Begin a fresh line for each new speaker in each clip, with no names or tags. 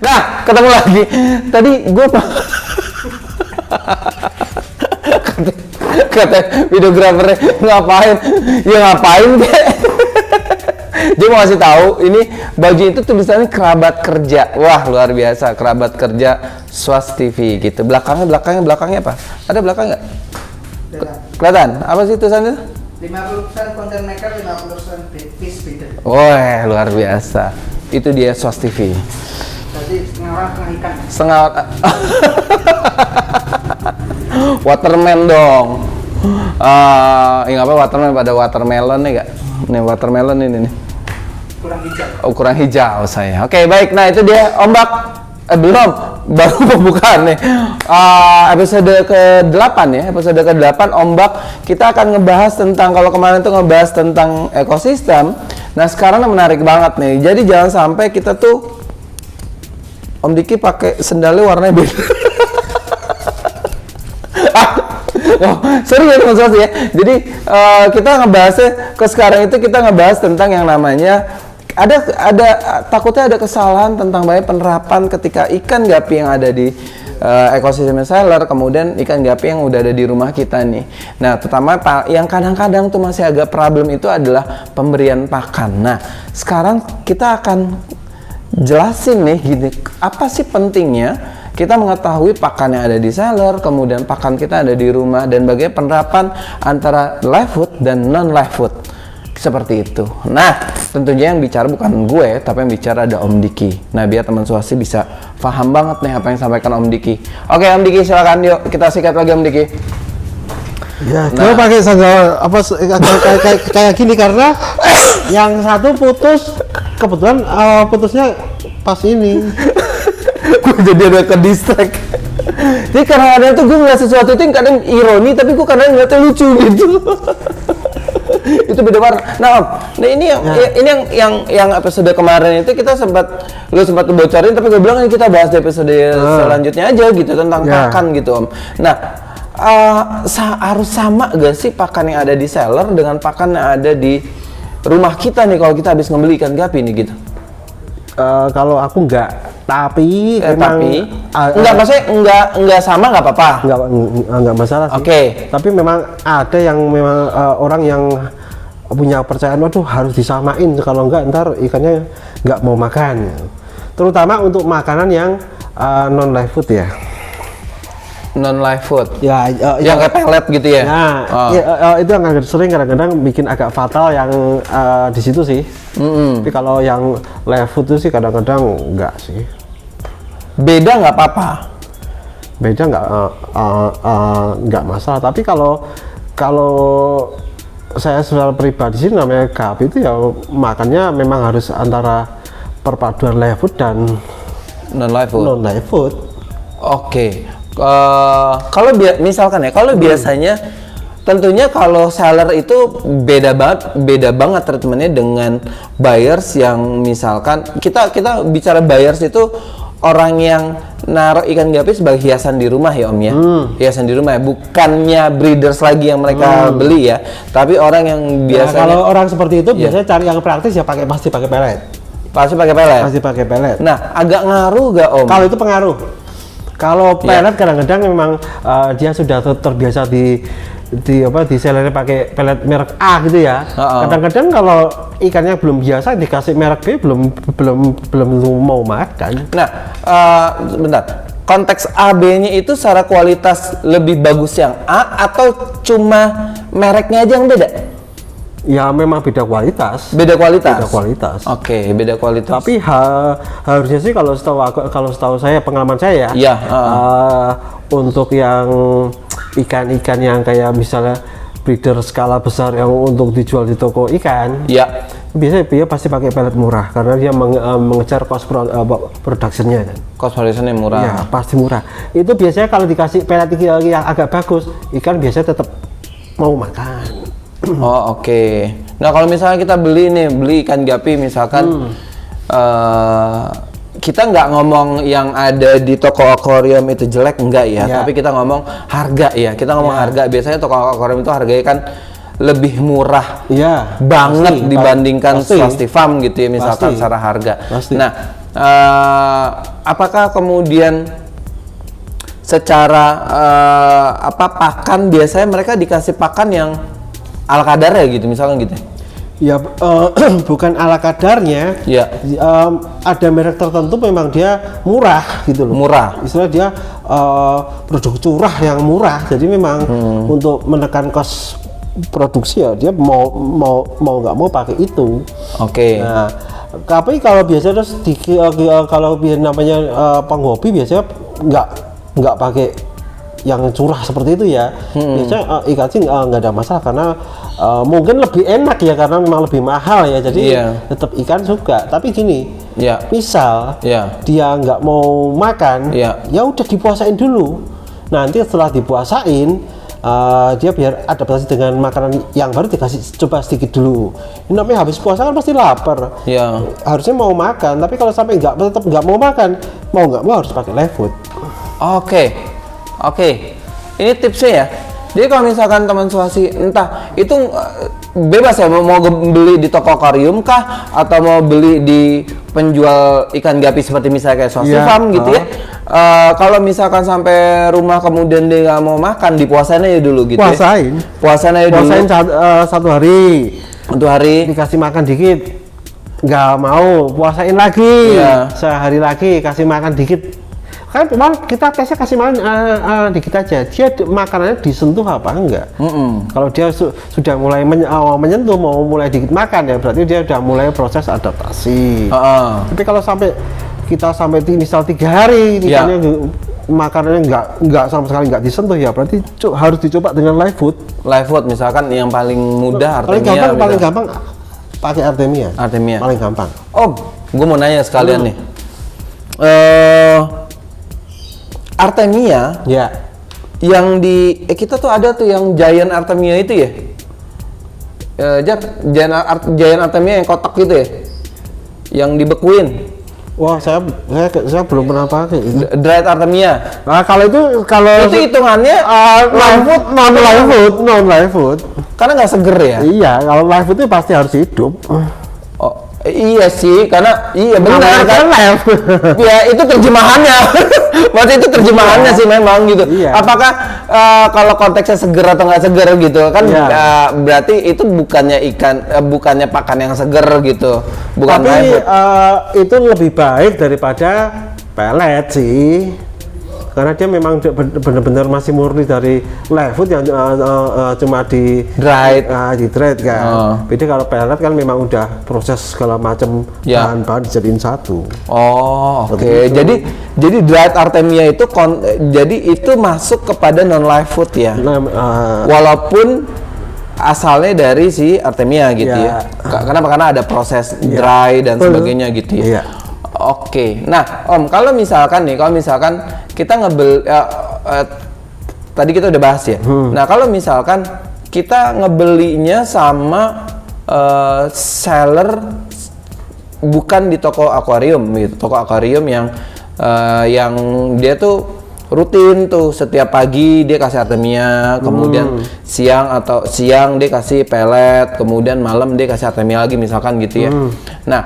Nah, ketemu lagi. Tadi gue kata videografernya ngapain? Ya ngapain deh. Dia mau kasih tahu ini baju itu tulisannya kerabat kerja. Wah, luar biasa, kerabat kerja Swas TV gitu. Belakangnya apa? Ada belakang nggak? Kelihatan? Apa sih tulisannya?
50% content maker, 50% peace builder.
Wah, luar biasa. Itu dia Swas TV.
Jadi setengah orang setengah ikan.
Setengah waterman dong. Ingat apa waterman pada watermelon nih gak? Nih watermelon ini nih.
Kurang hijau.
Oh, kurang hijau saya. Oke, baik. Nah, itu dia ombak. Belum, baru pembukaan nih. Episode ke-8 ya. Episode ke-8 ombak. Kita akan ngebahas tentang, kalau kemarin tuh ngebahas tentang ekosistem. Nah, sekarang menarik banget nih. Jadi jangan sampai kita tuh Om Diki pakai sendalnya warnanya beda. Oh, serius maksudnya ya. Jadi kita ngebahasnya ke sekarang itu kita ngebahas tentang yang namanya ada takutnya ada kesalahan tentang banyak penerapan ketika ikan gapi yang ada di ekosistem seller, kemudian ikan gapi yang udah ada di rumah kita nih. Nah, terutama yang kadang-kadang tuh masih agak problem itu adalah pemberian pakan. Nah, sekarang kita akan jelasin nih gini, apa sih pentingnya kita mengetahui pakan yang ada di seller, kemudian pakan kita ada di rumah, dan bagaimana penerapan antara live food dan non live food seperti itu. Nah, tentunya yang bicara bukan gue, tapi yang bicara ada Om Diki. Nah, biar teman Swasti bisa paham banget nih apa yang disampaikan Om Diki. Oke, Om Diki silakan, yuk kita sikat lagi Om Diki.
Ya, gue pakai sandal apa kayak gini karena yang satu putus, kebetulan putusnya pas ini.
Gue jadi ada ke distract. Jadi kadang-kadang tuh gue ngeliat sesuatu itu yang kadang ironi, tapi gue kadang ngeliatnya lucu gitu. Itu beda warna. Nah Om, nah ini yang episode kemarin itu kita lu sempat bocorin, tapi gue bilang ini kita bahas di episode selanjutnya aja gitu tentang pakan gitu Om. Nah, harus sama gak sih pakan yang ada di seller dengan pakan yang ada di rumah kita nih kalau kita habis ngebeli ikan gapi nih gitu?
Kalau aku enggak, tapi
enggak, maksudnya enggak sama nggak apa-apa?
Enggak masalah sih.
Oke.
Tapi memang ada yang memang orang yang punya kepercayaan, waduh harus disamain, kalau enggak ntar ikannya nggak mau makan. Terutama untuk makanan yang non live food ya.
Non live food.
Ya,
yang kayak pelet gitu ya.
Nah, itu yang sering kadang-kadang bikin agak fatal yang di situ sih. Tapi kalau yang live food itu sih kadang-kadang enggak sih.
Beda nggak apa-apa.
Beda nggak masalah. Tapi kalau saya secara pribadi sih namanya gapi itu ya makannya memang harus antara perpaduan live food dan
non live food.
Non live food.
Oke. Kalau misalkan ya, kalau biasanya tentunya kalau seller itu beda banget treatmentnya dengan buyers yang misalkan kita bicara buyers itu orang yang naruh ikan gapi sebagai hiasan di rumah ya Om ya. Hiasan di rumah ya, bukannya breeders lagi yang mereka beli ya, tapi orang yang biasanya.
Kalau orang seperti itu biasanya cari yang praktis ya pasti pakai pelet.
Pasti pakai pelet.
Pasti pakai pelet.
Nah, agak ngaruh gak Om?
Kalau itu pengaruh. Kalau pelet kadang-kadang memang dia sudah terbiasa di sellernya pakai pelet merek A gitu ya. Kadang-kadang kalau ikannya belum biasa dikasih merek B belum mau makan.
Nah, bentar. Konteks A B-nya itu secara kualitas lebih bagus yang A atau cuma mereknya aja yang beda?
Ya memang beda kualitas.
Beda kualitas.
Beda kualitas.
Oke, beda kualitas.
Tapi harusnya sih kalau setahu saya, pengalaman saya ya. Untuk yang ikan-ikan yang kayak misalnya breeder skala besar yang untuk dijual di toko ikan.
Ya.
Biasanya dia pasti pakai pelet murah karena dia mengejar cost production-nya kan.
Cost production-nya murah.
Ya, pasti murah. Itu biasanya kalau dikasih pelet yang agak bagus, ikan biasanya tetap mau makan.
Oh oke. Nah kalau misalnya kita beli ikan gapi misalkan kita nggak ngomong yang ada di toko akuarium itu jelek enggak ya, tapi kita ngomong harga ya. Kita ngomong harga. Biasanya toko akuarium itu harganya kan lebih murah banget dibandingkan Swasti Farm gitu ya misalkan secara harga. Nah apakah kemudian secara pakan biasanya mereka dikasih pakan yang ala kadar ya gitu misalkan gitu?
Ya bukan ala kadarnya.
Ya.
Ada merek tertentu memang dia murah gitu loh.
Murah.
Istilah dia produk curah yang murah. Jadi memang untuk menekan kos produksi ya dia mau nggak mau pakai itu.
Oke.
Nah, tapi kalau biasanya terus kalau namanya penghobi biasanya nggak pakai yang curah seperti itu ya. Biasanya ikan sih nggak ada masalah karena mungkin lebih enak ya karena memang lebih mahal ya. Jadi tetap ikan suka. Tapi gini, misal dia nggak mau makan, ya udah dipuasain dulu. Nanti setelah dipuasain dia biar adaptasi dengan makanan yang baru dikasih coba sedikit dulu. Ini namanya habis puasa kan pasti lapar. Harusnya mau makan, tapi kalau sampai tetap nggak mau makan, mau nggak mau harus pakai live food.
Oke. Ini tipsnya ya. Jadi kalau misalkan teman Suhasi entah itu bebas ya mau beli di toko akuarium kah atau mau beli di penjual ikan gapi seperti misalnya kayak Suhasi Farm gitu ya. Kalau misalkan sampai rumah kemudian dia nggak mau makan, dipuasain aja dulu gitu. Puasain aja dulu.
Satu hari.
Untuk hari
dikasih makan dikit, nggak mau, puasain lagi. Sehari lagi kasih makan dikit. Kan kita tesnya kasih makan dikit aja. Dia makanannya disentuh apa enggak? Kalau dia sudah mulai menyentuh, mau mulai dikit makan ya berarti dia sudah mulai proses adaptasi. Tapi kalau kita sampai misal 3 hari ikannya makanannya nggak sama sekali nggak disentuh ya berarti harus dicoba dengan live food. Live food misalkan yang paling mudah Artemia. Paling gampang pakai Artemia. Paling gampang.
Gue mau nanya sekalian nih. Artemia yang di kita tuh ada tuh yang Giant Artemia itu ya. Giant Artemia yang kotak gitu ya. Yang dibekuin.
Wah, saya belum pernah pakai itu.
Dried Artemia.
Nah, kalau itu
hitungannya
non live food.
Karena nggak seger ya.
Iya, kalau live food itu pasti harus hidup.
Iya sih, karena benar kan live. Ya itu terjemahannya. Berarti itu terjemahannya sih memang gitu. Apakah kalau konteksnya seger atau nggak seger gitu kan? Berarti itu bukannya pakan yang seger gitu.
Tapi itu lebih baik daripada pelet sih. Karena dia memang benar-benar masih murni dari live food yang cuma di dried kan. Beda kalau pelet kan memang udah proses segala macam bahan-bahan dijadiin satu.
Oke. Jadi dried Artemia itu jadi itu masuk kepada non live food ya. Walaupun asalnya dari si Artemia gitu ya. Kenapa? Karena ada proses dry dan sebagainya gitu ya. Oke. Nah, Om, kalau misalkan kita tadi kita udah bahas ya. Nah, kalau misalkan kita ngebelinya sama seller bukan di toko akuarium gitu. Toko akuarium yang dia tuh rutin tuh setiap pagi dia kasih Artemia, kemudian siang dia kasih pelet, kemudian malam dia kasih Artemia lagi misalkan gitu ya. Nah,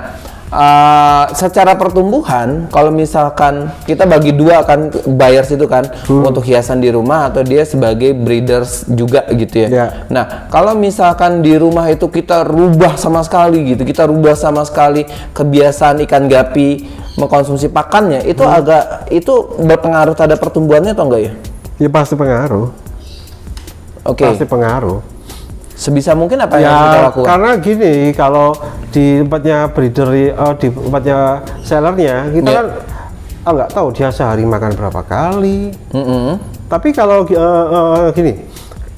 secara pertumbuhan kalau misalkan kita bagi dua kan buyers itu kan untuk hiasan di rumah atau dia sebagai breeders juga gitu ya. Nah, kalau misalkan di rumah itu kita rubah sama sekali kebiasaan ikan gapi mengkonsumsi pakannya itu itu berpengaruh terhadap pertumbuhannya atau enggak ya?
Ya pasti pengaruh. Pasti pengaruh.
Sebisa mungkin apa yang kita lakukan?
Karena gini, kalau di tempatnya breeder, di tempatnya sellernya, kita kan nggak tahu dia sehari makan berapa kali. Tapi kalau gini,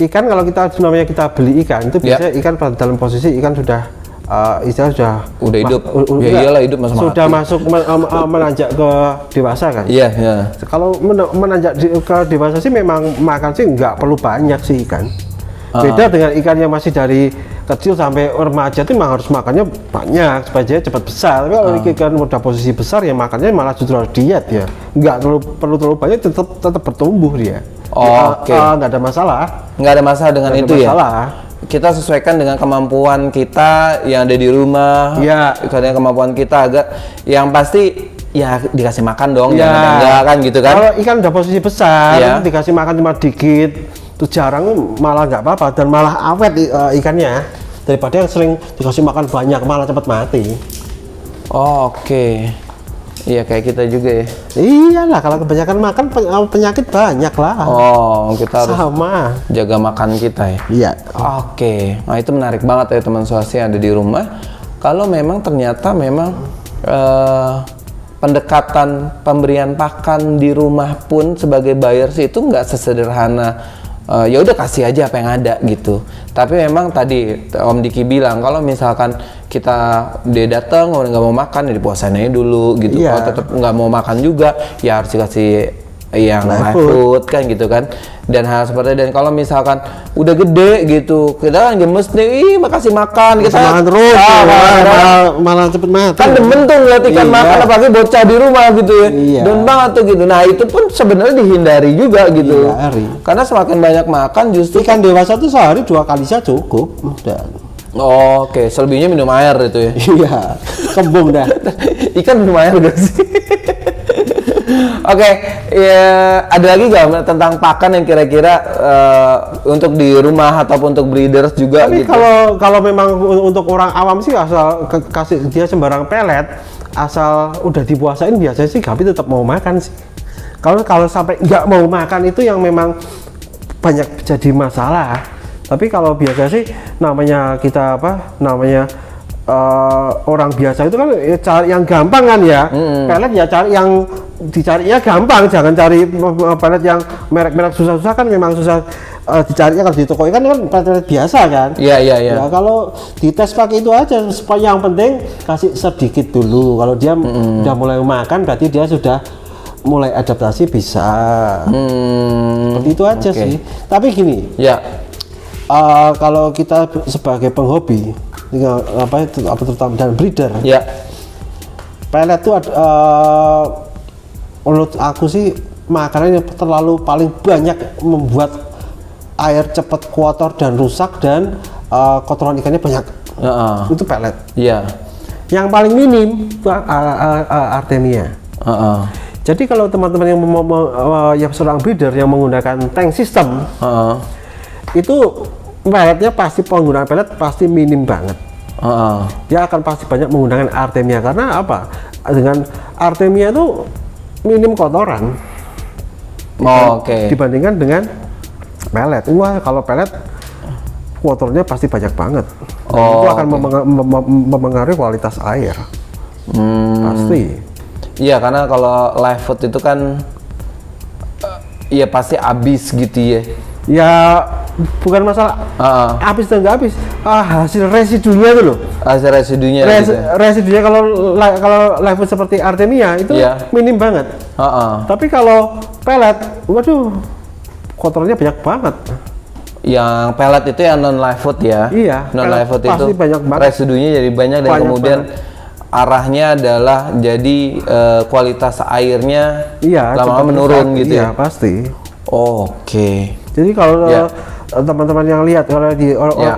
ikan kalau kita beli ikan itu biasanya ikan dalam posisi ikan sudah istilahnya
udah hidup. Iyalah hidup
sudah masuk menanjak ke dewasa kan. Kalau menanjak ke dewasa sih memang makan sih nggak perlu banyak sih ikan. Beda dengan ikan yang masih dari kecil sampai remaja itu memang harus makannya banyak supaya dia cepat besar. Tapi kalau ikan udah posisi besar ya makannya malah justru harus diet ya. Nggak perlu terlalu banyak, tetap bertumbuh dia. Nggak ada masalah.
Nggak ada masalah dengan itu ya. Kita sesuaikan dengan kemampuan kita yang ada di rumah. Karena kemampuan kita yang pasti ya dikasih makan dong,
Ya.
jangan enggak kan gitu kan.
Kalau ikan udah posisi besar,
Ya.
dikasih makan cuma dikit, itu jarang malah nggak apa-apa dan malah awet ikannya daripada yang sering dikasih makan banyak malah cepat mati.
Oh, oke. Iya kayak kita juga ya.
Iyalah kalau kebanyakan makan penyakit banyak lah.
Oh, kita harus
Sama.
jaga makan kita ya.
Iya.
Oke, nah itu menarik banget ya teman swasti yang ada di rumah. Kalau memang ternyata memang pendekatan pemberian pakan di rumah pun sebagai buyers itu nggak sesederhana ya udah kasih aja apa yang ada gitu. Tapi memang tadi Om Diki bilang kalau misalkan dia datang nggak mau makan ya dipuasain aja dulu gitu.
Iya.
Kalau tetap nggak mau makan juga ya harus dikasih yang live food kan gitu kan. Dan hal seperti dan kalau misalkan udah gede gitu kita kan gemes nih, ih makasih makan kita
Makan terus, malah cepet mati.
kan demen tuh ngeliat ikan
Iya.
makan apalagi bocah di rumah gitu ya.
Iya.
Demen banget tuh gitu. Nah itu pun sebenarnya dihindari juga gitu.
Hindari.
Karena semakin banyak makan justru
Ikan dewasa tuh sehari 2 kali saja cukup. Udah.
Oke, selebihnya minum air itu ya.
Iya, kembung dah.
Ikan minum air gak sih? Oke, ya, ada lagi gak tentang pakan yang kira-kira untuk di rumah ataupun untuk breeders juga
Tapi
gitu?
kalau memang untuk orang awam sih asal kasih dia sembarang pelet, asal udah dipuasain biasanya sih Gapi tetap mau makan sih. Kalau sampai nggak mau makan itu yang memang banyak jadi masalah. Tapi kalau biasa sih namanya kita orang biasa itu kan cari yang gampang kan ya. Pelet ya cari yang dicarinya gampang, jangan cari pelet yang merek-merek susah-susah kan memang susah dicarinya. Kalau di toko ikan kan pelet biasa kan.
Iya.
Ya kalau dites pakai itu aja, supaya yang penting kasih sedikit dulu. Kalau dia udah mulai makan berarti dia sudah mulai adaptasi bisa. Seperti itu aja
Oke.
sih. Tapi gini,
Ya,
kalau kita sebagai penghobi, terutama dan breeder,
ya.
pelet itu menurut aku sih makanan yang terlalu paling banyak membuat air cepat kotor dan rusak dan kotoran ikannya banyak. Itu pelet.
Iya.
Yang paling minim itu Artemia. Jadi kalau teman-teman yang yang seorang breeder yang menggunakan tank system, itu peletnya pasti penggunaan pelet pasti minim banget. Dia akan pasti banyak menggunakan Artemia karena apa? Dengan Artemia itu minim kotoran.
Oke.
Dibandingkan dengan pelet. Wah, kalau pelet kotornya pasti banyak banget. Dan itu akan mempengaruhi kualitas air. Pasti.
Iya, karena kalau live food itu kan ya pasti habis gitu ya.
Ya bukan masalah habis dan nggak habis, hasil residunya itu loh.
Hasil residunya gitu.
Residunya kalau live food seperti Artemia itu minim banget. Tapi kalau pelet, waduh, kotornya banyak banget.
Yang pelet itu yang non live food ya.
Iya,
Non live food
pasti
itu
banyak banget.
residunya jadi banyak dan
Banyak
kemudian arahnya adalah jadi kualitas airnya lama-lama menurun gitu ya.
Iya, pasti.
Oke.
Jadi kalau teman-teman yang lihat kalau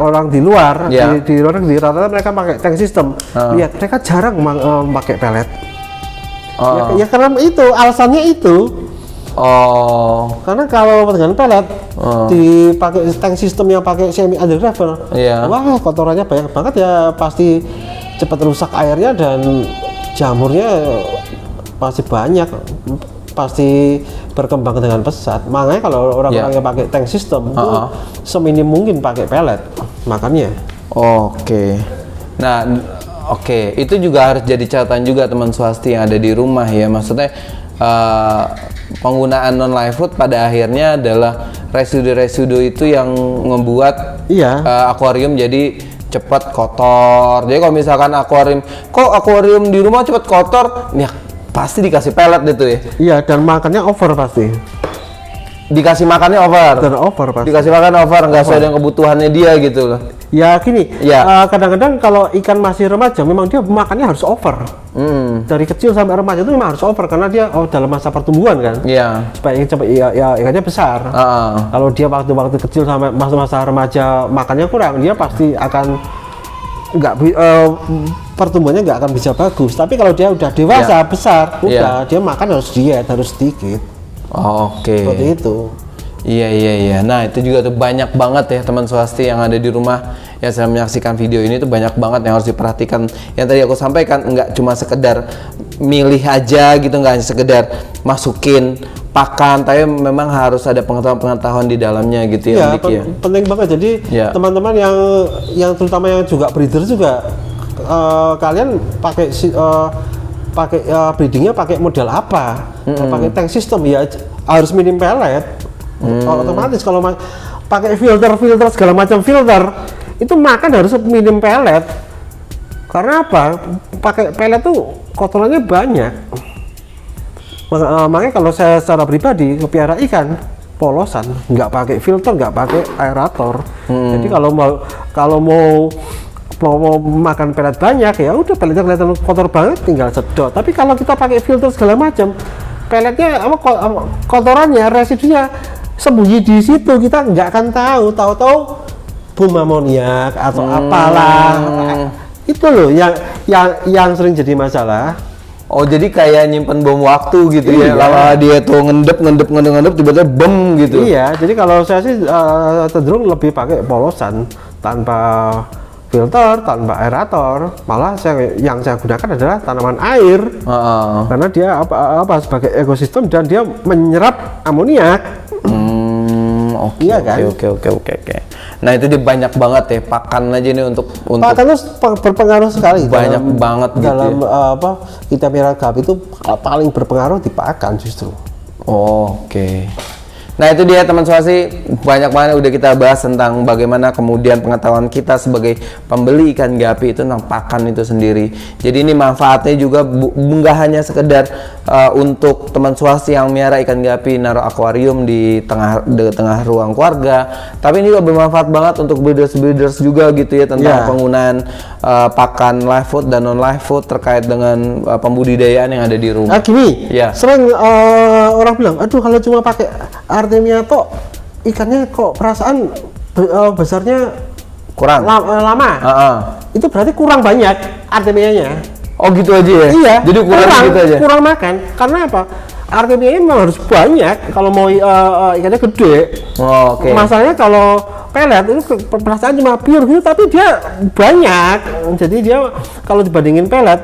orang di luar di luar negeri rata-rata mereka pakai tank system, lihat mereka jarang pakai pelet. Ya karena itu alasannya itu. Karena kalau dengan pelet dipakai tank system yang pakai semi undergraver, wah kotorannya banyak banget ya, pasti cepat rusak airnya dan jamurnya pasti banyak, pasti berkembang dengan pesat. Makanya kalau orang-orang yang pakai tank system itu seminim mungkin pakai pelet makannya.
Oke. Nah, itu juga harus jadi catatan juga teman swasti yang ada di rumah ya. Maksudnya penggunaan non live food pada akhirnya adalah residu-residu itu yang membuat akuarium jadi cepat kotor. Jadi kalau misalkan akuarium di rumah cepat kotor, ya pasti dikasih pelet gitu ya.
Iya, dan makannya over pasti.
Dikasih makannya over.
Dan over pasti.
Dikasih makan over, nggak sesuai dengan kebutuhannya dia gitu loh.
Ya gini, kadang-kadang kalau ikan masih remaja memang dia makannya harus over. Dari kecil sampai remaja itu memang harus over karena dia dalam masa pertumbuhan kan.
Iya.
Supaya ikannya besar. Kalau dia waktu kecil sampai masa remaja makannya kurang, dia pasti akan pertumbuhannya nggak akan bisa bagus. Tapi kalau dia udah dewasa, besar, udah dia makan harus diet, harus sedikit.
Oke.
Seperti itu.
Iya. Nah itu juga tuh banyak banget ya teman swasti yang ada di rumah yang sedang menyaksikan video ini tuh banyak banget yang harus diperhatikan. Yang tadi aku sampaikan nggak cuma sekedar milih aja gitu, nggak hanya sekedar masukin pakan, tapi memang harus ada pengetahuan di dalamnya gitu ya.
Iya, penting banget. Jadi teman-teman yang terutama yang juga breeder juga kalian pakai breedingnya pakai model apa? Pakai tank system ya harus minim pelet. Otomatis kalau pakai filter segala macam filter itu makan harus minim pelet. Karena apa? Pakai pelet tuh kotorannya banyak. Makanya kalau saya secara pribadi ngepiara ikan polosan, nggak pakai filter, nggak pakai aerator. Jadi kalau mau makan pelet banyak ya udah peletnya kelihatan kotor banget, tinggal sedot. Tapi kalau kita pakai filter segala macam, peletnya kotorannya, residunya sembunyi di situ, kita nggak akan tahu bom amoniak atau apalah. Itu loh yang sering jadi masalah.
Oh jadi kayak nyimpen bom waktu gitu ya, lama dia tuh ngendep tiba-tiba bom gitu.
Iya, jadi kalau saya sih cenderung lebih pakai polosan tanpa filter, tanpa aerator. Malah yang saya gunakan adalah tanaman air, karena dia sebagai ekosistem dan dia menyerap amoniak.
Oke. Nah itu dia banyak banget ya pakan aja nih untuk
pakan itu berpengaruh sekali
banyak banget
dalam
gitu ya.
Kita piara gapi itu paling berpengaruh di pakan justru.
Oke. Nah itu dia teman swasti, banyak banget udah kita bahas tentang bagaimana kemudian pengetahuan kita sebagai pembeli ikan gapi itu tentang pakan itu sendiri. Jadi ini manfaatnya juga nggak hanya sekedar untuk teman swasti yang miara ikan gapi naruh akuarium di tengah ruang keluarga, tapi ini juga bermanfaat banget untuk breeders juga gitu ya tentang penggunaan pakan live food dan non live food terkait dengan pembudidayaan yang ada di rumah.
Gini, sering orang bilang, aduh kalau cuma pakai Artemia kok ikannya kok perasaan besarnya
kurang
lama. Itu berarti kurang banyak Artemianya.
Oh gitu aja ya?
Iya.
Jadi kurang gitu aja? Kurang
makan. Karena apa? Artemia memang harus banyak kalau mau ikannya gede.
Oke.
Masalahnya kalau pelet itu perasaan cuma pure gitu, tapi dia banyak. Jadi dia kalau dibandingin pelet,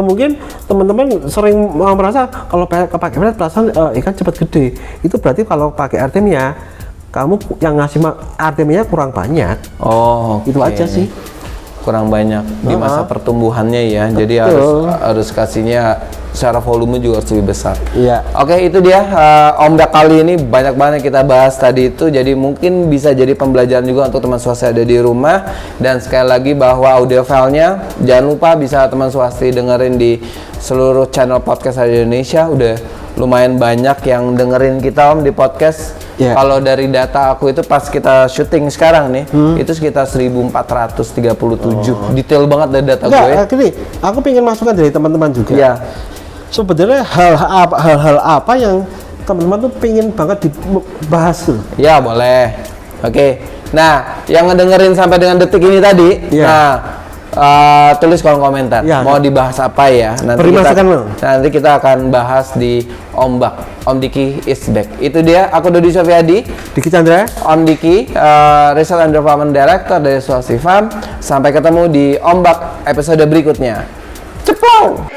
mungkin teman-teman sering merasa kalau pakai pelet perasaan ikan cepat gede. Itu berarti kalau pakai Artemia, kamu yang ngasih Artemia kurang banyak. Itu aja sih.
Kurang banyak di masa pertumbuhannya ya. Betul. Jadi harus kasihnya secara volume juga harus lebih besar.
Iya.
Oke, itu dia ombak kali ini banyak banget kita bahas tadi itu. Jadi mungkin bisa jadi pembelajaran juga untuk teman swasti ada di rumah. Dan sekali lagi bahwa audio filenya jangan lupa bisa teman swasti dengerin di seluruh channel podcast di Indonesia. Udah lumayan banyak yang dengerin kita di podcast. Kalau dari data aku itu pas kita syuting sekarang nih, itu sekitar 1437. Detail banget dari data gue.
Gini, aku pengen masukan dari teman-teman juga. Sebenarnya hal-hal apa yang teman-teman tuh pengen banget dibahas tuh? Ya
boleh. Oke. Nah, yang ngedengerin sampai dengan detik ini tadi, tulis kolom komentar mau dibahas apa ya. Nanti kita akan bahas di Ombak. Om Diki is back. Itu dia. Aku Dodi Sofiadi,
Diki Chandra,
Om Diki, Research and Development Director dari Swasti Farm. Sampai ketemu di Ombak episode berikutnya. Ceplong.